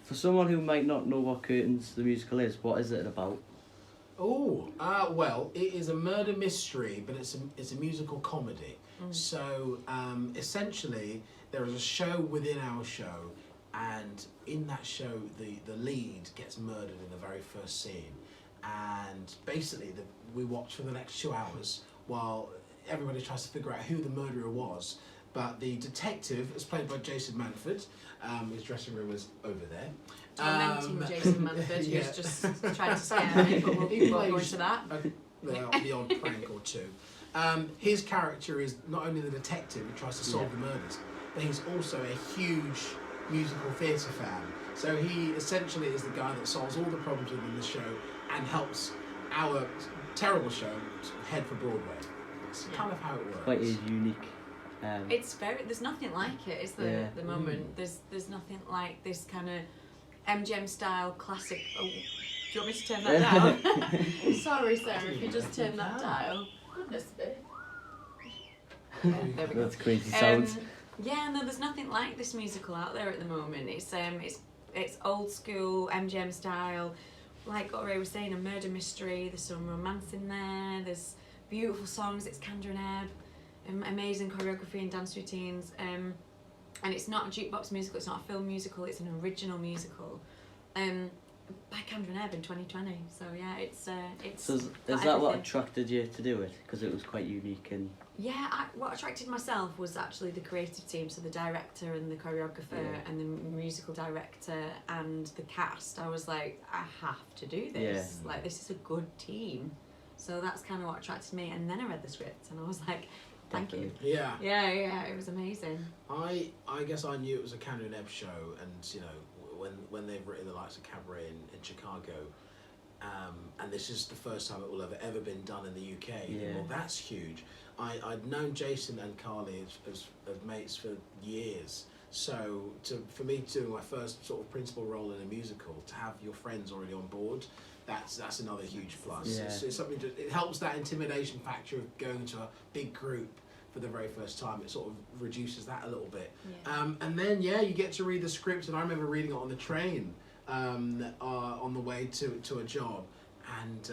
For someone who might not know what Curtains the musical is, what is it about? Oh, well, it is a murder mystery, but it's a musical comedy. So essentially, there is a show within our show, and in that show, the lead gets murdered in the very first scene, and basically we watch for the next 2 hours while everybody tries to figure out who the murderer was. But the detective is played by Jason Manford. His dressing room is over there. Tormenting Jason Manford, yeah. who's just trying to scare me, but we'll go into that. The odd prank or two. His character is not only the detective who tries to solve the murders, but he's also a huge musical theatre fan. So he essentially is the guy that solves all the problems within the show and helps our terrible show head for Broadway. It's kind of how it works. Quite unique. It's there's nothing like it, is there, at the moment? There's nothing like this kind of MGM style classic. Oh, do you want me to turn that down? Sorry, Sarah, if you just turn that dial. Goodness me. Yeah, there we go. That's crazy sounds. Yeah, no, there's nothing like this musical out there at the moment. It's old school MGM style, like what Ray was saying, a murder mystery. There's some romance in there. There's beautiful songs. It's Candor and Ebb, amazing choreography and dance routines. And it's not a jukebox musical. It's not a film musical. It's an original musical. By Candor and Ebb in 2020. So yeah, it's. So is that what attracted you to do it? Because it was quite unique and. Yeah, what attracted myself was actually the creative team, so the director and the choreographer and the musical director and the cast. I was like, I have to do this. Yeah. Like, this is a good team. So that's kind of what attracted me. And then I read the script and I was like, thank you. Yeah. Yeah, it was amazing. I guess I knew it was a Candor and Ebb show, and you know, when they've written the likes of Cabaret in Chicago, and this is the first time it will have ever been done in the UK. Yeah. Well, that's huge. I'd known Jason and Carley as mates for years, so for me doing my first sort of principal role in a musical, to have your friends already on board, that's another huge plus. Yeah. It's something it helps that intimidation factor of going to a big group for the very first time. It sort of reduces that a little bit. Yeah. And then you get to read the script, and I remember reading it on the train on the way to a job, and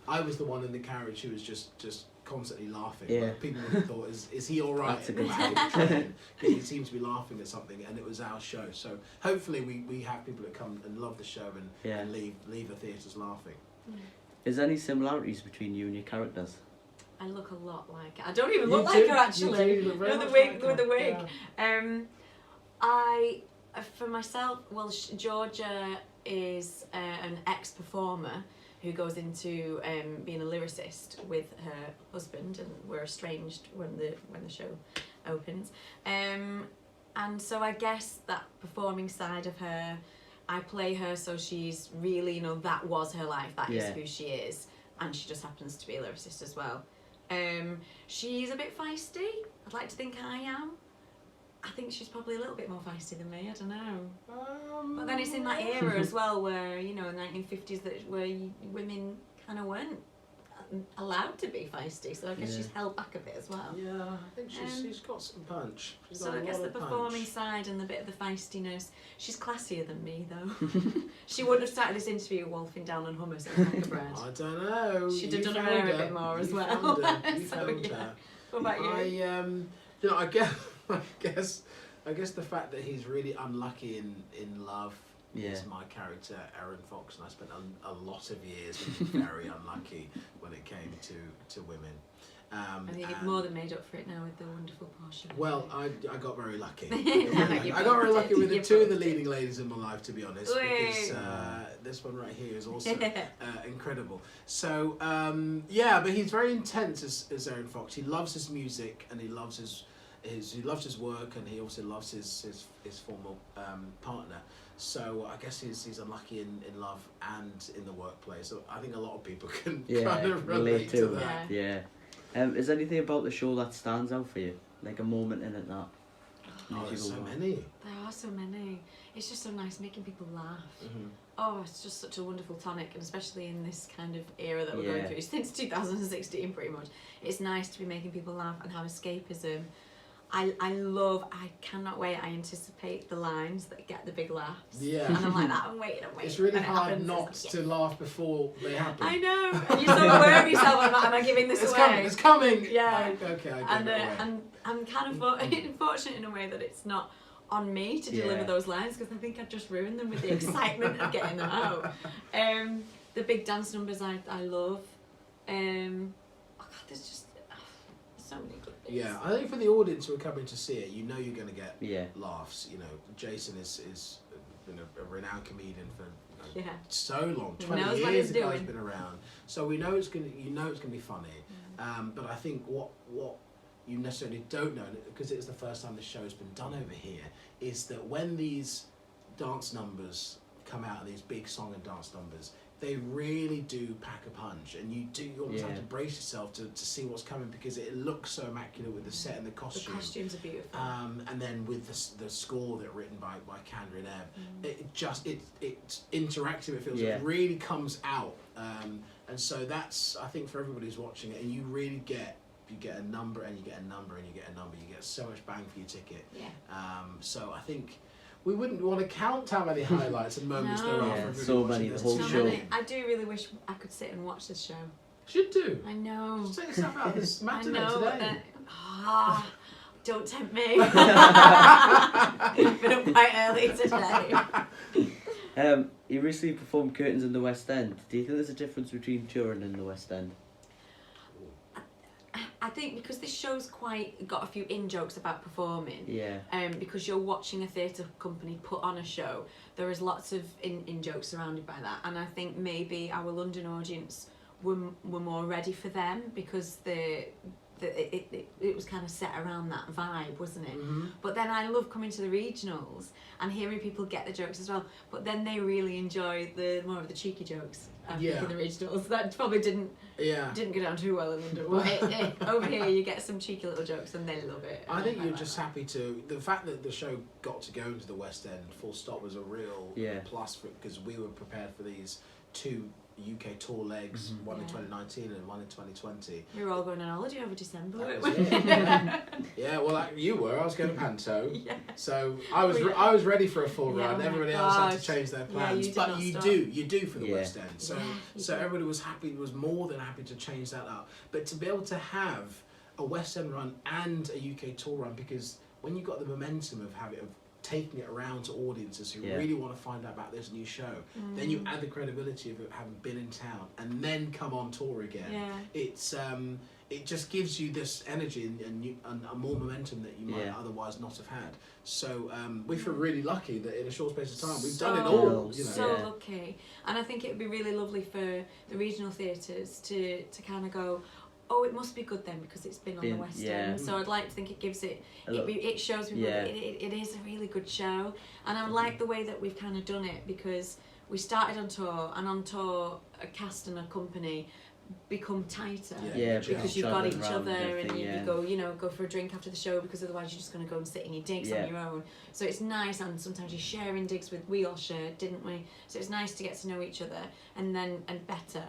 I was the one in the carriage who was just constantly laughing. Yeah. But people would have thought, is he all right? That's a good sign. He seems to be laughing at something, and it was our show. So hopefully we have people that come and love the show and leave the theatres laughing. Is there any similarities between you and your characters? I look a lot like her. I don't even look like her, actually. You do look very with the much wig, like with the her. wig. Yeah. For myself, well, Georgia is an ex-performer who goes into being a lyricist with her husband, and we're estranged when the show opens. And so I guess that performing side of her, I play her, so she's really, that was her life, that is who she is, and she just happens to be a lyricist as well. She's a bit feisty. I'd like to think I am. I think she's probably a little bit more feisty than me, I don't know. But then it's in that era as well where, in the 1950s, where women kind of weren't allowed to be feisty, so I guess she's held back a bit as well. Yeah, I think she's got some punch. So I guess the performing side and the bit of the feistiness. She's classier than me, though. She wouldn't have started this interview wolfing down on hummus and cracker bread. I don't know. She'd have done her hair a bit more as well. You found her. What about you? I guess the fact that he's really unlucky in love is my character, Aaron Fox, and I spent a lot of years being very unlucky when it came to women. I think you've more than made up for it now with the wonderful Portia. Well, I got very lucky. I got very lucky with two of the leading ladies in my life, to be honest, because this one right here is also incredible. So, but he's very intense as Aaron Fox. He loves his music, and he loves his work, and he also loves his former partner. So I guess he's unlucky in love and in the workplace. So I think a lot of people can kind of relate to that. Yeah. Is there anything about the show that stands out for you? Like a moment in it that there's so many. There are so many. It's just so nice making people laugh. Mm-hmm. Oh, it's just such a wonderful tonic, and especially in this kind of era that we're going through since 2016 pretty much. It's nice to be making people laugh and have escapism. I cannot wait. I anticipate the lines that get the big laughs. Yeah. And I'm like that. I'm waiting. It's really and it hard happens, not it's like, to laugh before they happen. I know. And you're so aware of yourself. Am I giving this It's away? coming. It's coming. Yeah. Okay. I And gave it away. and I'm kind of unfortunate in a way that it's not on me to deliver those lines because I think I'd just ruin them with the excitement of getting them out. The big dance numbers I love. Oh God, there's just so many good bits. Yeah, I think for the audience who are coming to see it, you know you're going to get Yeah. laughs. You know, Jason is been a renowned comedian for so long, He 20 knows what years. he's The guy's doing. been around, so we know it's going to. You know it's going to be funny. But I think what you necessarily don't know, because it's the first time the show's been done over here, is that when these dance numbers come out, these big song and dance numbers, they really do pack a punch, and you almost have to brace yourself to see what's coming, because it looks so immaculate with the set and the costume. The costumes are beautiful. And then with the score that written by Kandra and Eb, it's interactive. It feels it really comes out, and so that's, I think, for everybody who's watching it, and you really get a number and you get a number and you get a number. You get so much bang for your ticket. Yeah. So I think we wouldn't want to count how many highlights and moments there are. Yeah, for everybody so watching many, this. the whole So show. many. I do really wish I could sit and watch this show. Should do. I know. Just take yourself out this I matinee know. today. Don't tempt me. I've been up quite early today. You recently performed Curtains in the West End. Do you think there's a difference between touring in the West End? I think because this show's got a few in-jokes about performing. Yeah. Because you're watching a theatre company put on a show, there is lots of in-jokes surrounded by that. And I think maybe our London audience were more ready for them because it was kind of set around that vibe, wasn't it? Mm-hmm. But then I love coming to the regionals and hearing people get the jokes as well. But then they really enjoy the more of the cheeky jokes. I think in the regionals that probably didn't go down too well in London. But over here you get some cheeky little jokes and they love it. I think you're just happy to. The fact that the show got to go into the West End full stop was a real plus because we were prepared for these two UK tour legs, one in 2019 and one in 2020. We were all going on holiday over December. That was it. Yeah, well, you were. I was going to Panto, so I was ready for a full run. Oh Everybody else had to change their plans, but you do for the West End. So everybody was happy. Was more than happy to change that up. But to be able to have a West End run and a UK tour run, because when you got the momentum of taking it around to audiences who really want to find out about this new show, then you add the credibility of it having been in town and then come on tour again. It's it just gives you this energy and more momentum that you might otherwise not have had. So we feel really lucky that in a short space of time we've done it all. You know. So lucky, and I think it would be really lovely for the regional theatres to kind of go, oh, it must be good then because it's been on the West End. So I'd like to think it gives it shows people that it is a really good show. And I like the way that we've kind of done it because we started on tour, and on tour a cast and a company become tighter because you've got each other and you go for a drink after the show, because otherwise you're just going to go and sit in your digs on your own. So it's nice, and sometimes you're sharing digs we all shared, didn't we? So it's nice to get to know each other and better.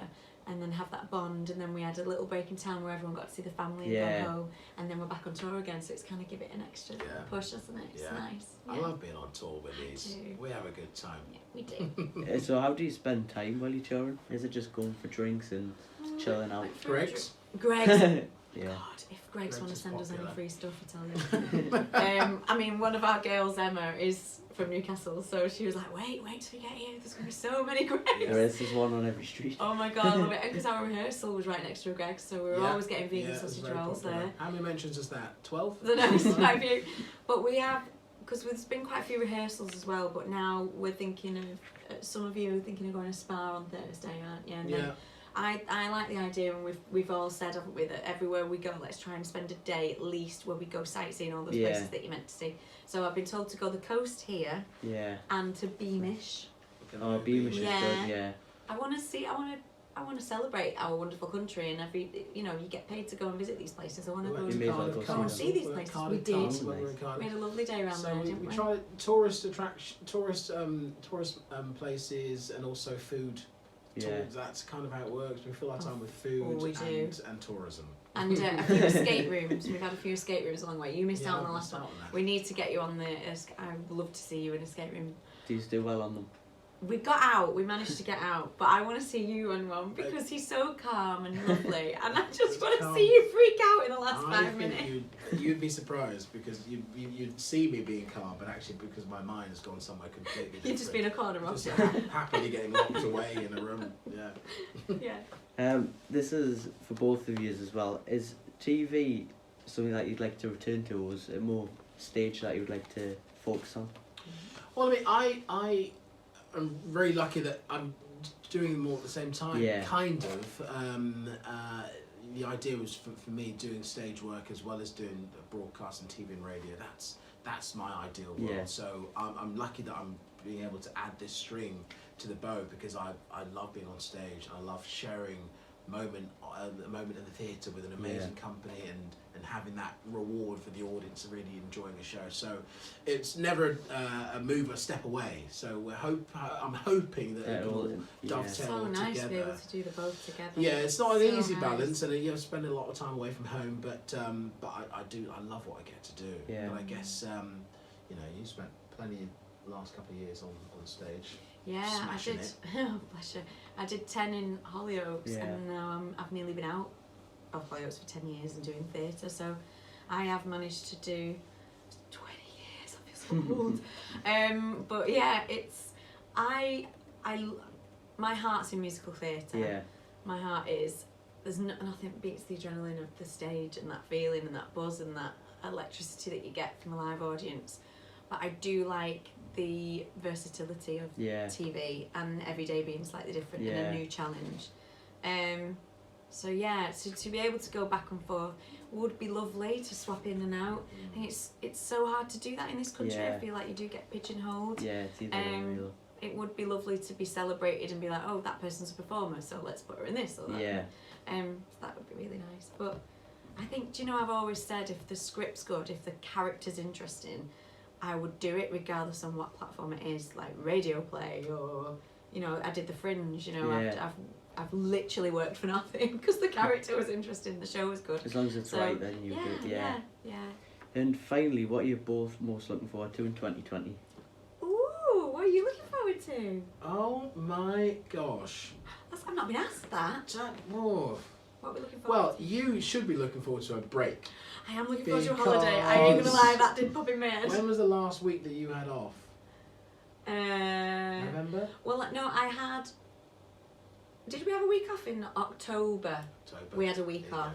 And then have that bond, and then we had a little break in town where everyone got to see the family and go home, and then we're back on tour again, so it's kind of give it an extra push, doesn't it? It's nice. I love being on tour with these. We have a good time. Yeah, we do. So how do you spend time while you're touring? Is it just going for drinks and chilling out? Greg's? God, if Greg's want to send us any free stuff, I tell you. I mean, one of our girls, Emma, is from Newcastle, so she was like, wait till we get here, there's going to be so many Gregs. There's one on every street. Oh my God, I love it. Because our rehearsal was right next to a Greg's, so we were always getting vegan sausage rolls there. How many mentions is that? 12? I don't know, it's quite a few. But we have, because there's been quite a few rehearsals as well, but now we're thinking of, some of you are thinking of going to Spa on Thursday, aren't you? And then I like the idea, and we've all said, haven't we, that everywhere we go, let's try and spend a day at least where we go sightseeing all those places that you're meant to see. So I've been told to go the coast here, and to Beamish. Oh, Beamish is good, I want to celebrate our wonderful country, and you get paid to go and visit these places. I want to go and see these places. We did. We had a lovely day around there, didn't we? We tried tourist places and also food. That's kind of how it works. We fill our time with food and tourism. And a few escape rooms. We've had a few escape rooms along the way. You missed Yeah, out on the I last missed one. out on that. We need to get you on the. I would love to see you in an escape room. Do you do well on them? We got out. We managed to get out, but I want to see you on one because he's so calm and lovely, and I just want to Calm. see you freak out in the last I 5 minutes. think you'd be surprised because you'd see me being calm, but actually because my mind has gone somewhere completely different. You've just been a corner Just officer. happily getting locked away in a room. Yeah. Yeah. This is for both of you as well. Is TV something that you'd like to return to, or is it more stage that you would like to focus on? Well, I am very lucky that I'm doing them all at the same time. Yeah. Kind of. The idea was for me doing stage work as well as doing broadcast and TV and radio. That's my ideal world. Yeah. So I'm lucky that I'm being able to add this string to the bow because I love being on stage. I love sharing a moment in the theatre with an amazing company and having that reward for the audience and really enjoying a show. So it's never a step away. So I'm hoping that it will dovetail So nice together. to be able to do the both together. Yeah, it's not an So easy nice. balance, and you have to spend a lot of time away from home. But I love what I get to do. Yeah. But I guess you spent plenty of the last couple of years on stage. Yeah, Smashing I did. it. Oh, bless you. I did 10 in Hollyoaks, Yeah. and now I've nearly been out of Hollyoaks for 10 years and doing theatre. So I have managed to do 20 years. I feel so old. But yeah, my heart's in musical theatre. Yeah. My heart is. There's nothing beats the adrenaline of the stage and that feeling and that buzz and that electricity that you get from a live audience. But I do like the versatility of TV and every day being slightly different and a new challenge. So to be able to go back and forth would be lovely to swap in and out. I think it's so hard to do that in this country. Yeah. I feel like you do get pigeonholed. Yeah, it's either or really. It would be lovely to be celebrated and be like, oh, that person's a performer, so let's put her in this or that. Yeah. That would be really nice. But I think, do you know, I've always said if the script's good, if the character's interesting, I would do it regardless on what platform it is, like radio play or, I did The Fringe, I've literally worked for nothing because the character was interesting, the show was good. As long as it's right, then you do it. Yeah. And finally, what are you both most looking forward to in 2020? Ooh, what are you looking forward to? Oh my gosh. I've not been asked that. Whoa. What are we looking forward Well, to? you should be looking forward to a break. I am looking forward to a holiday. I ain't gonna lie, that did pop in my head. When was the last week that you had off? November? Well, no, I had. Did we have a week off in October? We had a week off.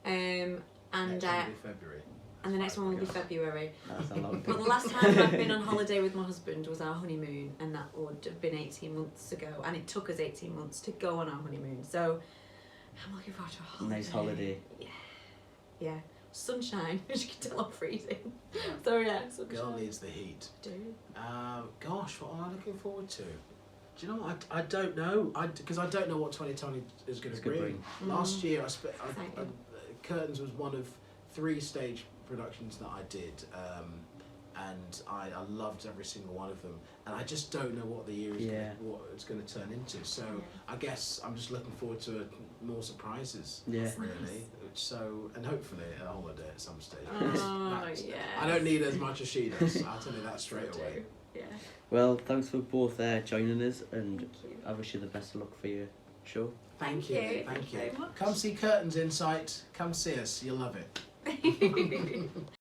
And Next one will be February. And the next one will be February. That's a long But the last time I've been on holiday with my husband was our honeymoon, and that would have been 18 months ago. And it took us 18 months to go on our honeymoon. So I'm looking forward to a holiday. Nice holiday. Yeah. Sunshine, as you can tell, I'm freezing. So yeah, sunshine. Girl needs the heat. Do. Gosh, what am I looking forward to? Do you know what? I don't know. Because I don't know what 2020 is going to bring. Last year, Curtains was one of 3 stage productions that I did, and I loved every single one of them. And I just don't know what the year is what it's going to turn into. So I guess I'm just looking forward to more surprises. Yeah. Really. So, and hopefully a holiday at some stage. Oh, yeah. I don't need as much as she does. I'll tell you that straight away. Yeah. Well, thanks for both joining us, and Thank you. I wish you the best of luck for your show. Thank you. you. Thank you very much. Come see Curtains Insight. Come see us. You'll love it.